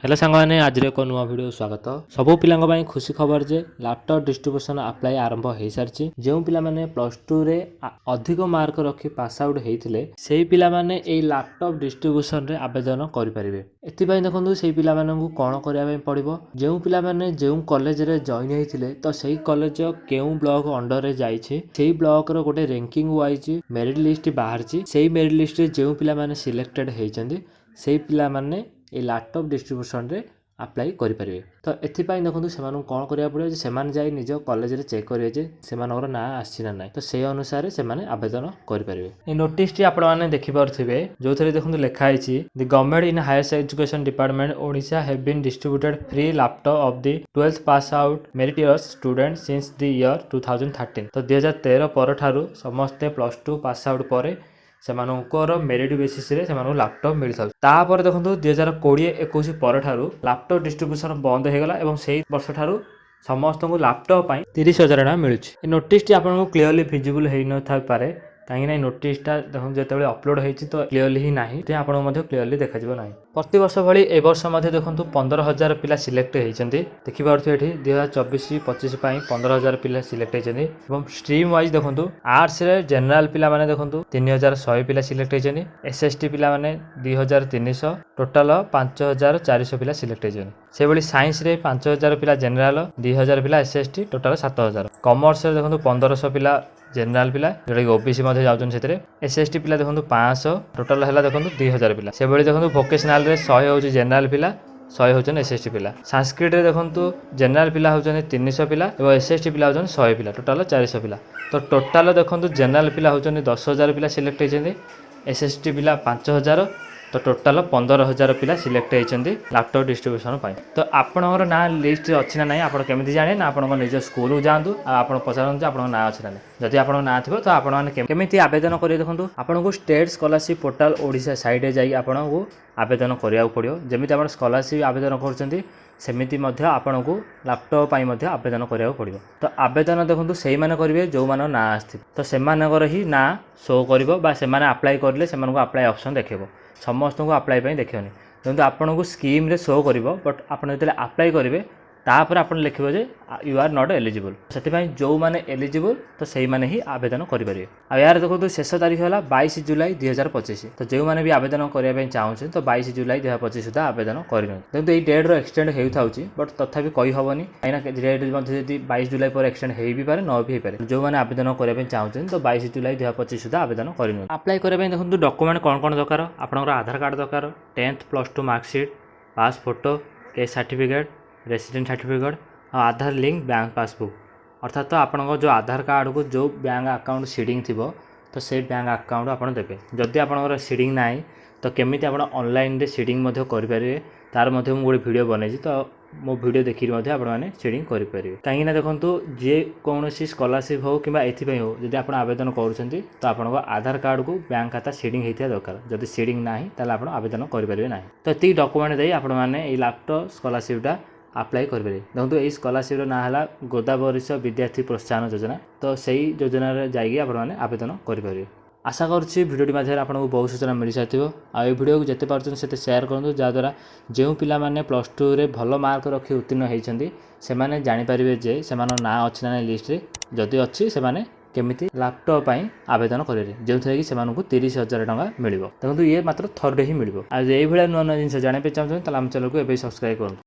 Hello सांगने आज एक नुआ वीडियो स्वागत सबू पिला खुशी खबर जे लैपटॉप डिस्ट्रीब्यूशन अप्लाई आरंभ हो सारी जो पिला प्लस टू रे अधिक मार्क रखी पास आउट होते से पिला लैपटॉप डिस्ट्रीब्यूशन रे आवेदन करेंगे। एपाई देखो से पिला कौन करने पड़ो जो पिला जो कॉलेज रे जॉइन होते तो सही कॉलेज केउ ब्लॉक अंडर रे जाइए ब्लॉक रो गोटे रैंकिंग वाइज मेरिट लिस्ट बाहर से मेरिट लिस्ट जो पिला सिलेक्टेड होती से पिला ये लैपटॉप डिस्ट्रीब्यूशन रे अप्लाई करेंगे। तो एपाई देखो से कौन करा पड़े से निज कॉलेज रे चेक करेंगे से ना आसी ना ना तो से अनुसार से आवेदन करेंगे। ये नोटिस टी आपने देखिपे जो थे देखो लिखाई the government in higher education department Odisha have been distributed free laptop of the 12th pass out meritorious student since the year 2013। तो 2013 पर ठारू समस्ते प्लस टू पास आउट पर सेमानकर मेरिट बेसिस रे सेमानक लैपटॉप मिल था। तापर देखो 2020-21 पर ठारू लैपटॉप डिस्ट्रीब्यूशन बंद हो गला और से वर्ष ठारू समस्त को लैपटॉप 30,000 टका मिलूँ। नोटिस टी आपको क्लीयरली विजिबल हो न था पारे कहीं नोटिसटा देखो जो अपलोड होती तो क्लीयरली ही ना आपको क्लीयरली देखा ना। प्रति वर्ष भाई ए वर्ष देखो 15,000 पिला सिलेक्ट होती देखिपे ये 2024-25 15,000 पिला सिलेक्ट होती। स्ट्रीम वाइज देखो आर्ट्स रे जनरल पिला माने देखो 3,100 पिला सिलेक्ट होती। एसएसटी पिला माने 2,300 टोटाल 5,400 पिला सिलेक्ट होती। से भाई साइंस रे 5,000 पिला जनरल 2,000 पिला एसएसटी टोटाल 7,000। कॉमर्स रे देखो 1,500 पिला जनरल पिला जोटा कि ओबीसी जाऊँ से एसएसटी पिला देखो 500 टोटाल है देखो 2,000 पिला। से भाई देखो वोकेशनल रे 100 हूँ जनरल पिला 100 होचन एसएसटी पिला। संस्कृत रे देखो जनरल पिला होचन 300 पिला और एसएसटी पिला होचन 100 पिला टोटाल 400 पिला। तो टोटाल देखो जनरल पिला होचन 10,000 पिला सिलेक्ट होती एसएसटी पिला 5,000 तो टोटाल 15,000 पिला सिलेक्ट होती लैपटॉप डिस्ट्रीब्यूशन पाई। तो आपणकर ना लिस्ट अच्छी ना ना आप केमी जाने ना आप निज स्कूल जातु आप पचारत आप ना अच्छी ना जदि आप ना थो तो आपमि आवेदन करेंगे। देखो आपको state scholarship portal Odisha site जाइए आपको आवेदन कराया पड़ो जमी आप स्कॉलरशिप आवेदन कर सेमिति आपण को लैपटॉप आवेदन कराया पड़ो। तो आवेदन देखो से करेंगे जो मान ना आसो तो से ही ना शो कर अप्लाई करेंगे से अप्लाई ऑप्शन देखेब समस्त को अप्लाई देखनी किंतु आपन को स्कीम रे शो कर बट आप अप्लाई करेंगे तापर आप लिखे यू आर नॉट एलिजिबल से जो मैंने एलिजिबल तो से ही आवेदन करेंगे। यार देखो शेष तारीख है 22 जुलाई 2025। तो जो मैंने भी आवेदन करने चाहूँ तो 22 जुलाई 2025 सुधा आवेदन करें। देखो ये डेट एक्सटेंड होता बट तथापि कहीहबनी कहीं डेट 22 जुलाई पर एक्सटेंड हो भी पारे न भी हो पारे। जो मैंने आवेदन करने चाहते तो 22 जुलाई 2025 सुधा आवेदन करें। अप्लाई करने देखो डॉक्यूमेंट कौन कौन दरकार आपंकर आधार कार्ड दरकार 10th plus 2 marksheet pass photo caste certificate resident certificate और आधार लिंक बैंक पासबुक अर्थात तो आपण जो आधार कार्ड को जो बैंक अकाउंट सीडिंग थी तो से बैंक अकाउंट आप देते। जदि आपंकर सीडिंग ना तो केमी आप ऑनलाइन सीडिंग करेंगे तार मध्य गोटे वीडियो बनई तो मो वीडियो देखिए आपने सीडिंग करेंगे। कहीं देखो जे कौन स्कॉलरशिप हो कि हो जब आप आवेदन करुँच तो आप आधार कार्ड को बैंक खाता सीडिंग होता दरकार जब सीडिंग ना आप आवेदन करेंगे ना। तो ये डॉक्यूमेंट दे आपने लैपटॉप स्कॉलरशिपटा अप्लाई करेंगे। देखो ये स्कॉलरशिप ना है गोदावरीश विद्यार्थी प्रोत्साहन योजना तो सही योजना जाइए आपने आवेदन करेंगे। आशा करुँची भिडियोटी मध्य आपको बहुत सूचना मिल सारी आई भिडियो को जिते पार्टी सेयार करूँ जहाँद्वारा जो पिला प्लस टू रे भल मार्क रखी उत्तीर्ण होती से जानीपारे जे से ना अच्छी ना लिस्ट रे जदि अच्छी से केमिति लैपटॉप आवेदन करेंगे जो थे कि 30,000 टका मिल। देखो ये मात्र थर्डे ही मिल। आज ये नुआ नुआ जिन जानते चाहते हैं आम चैनल को सब्सक्राइब करूँ।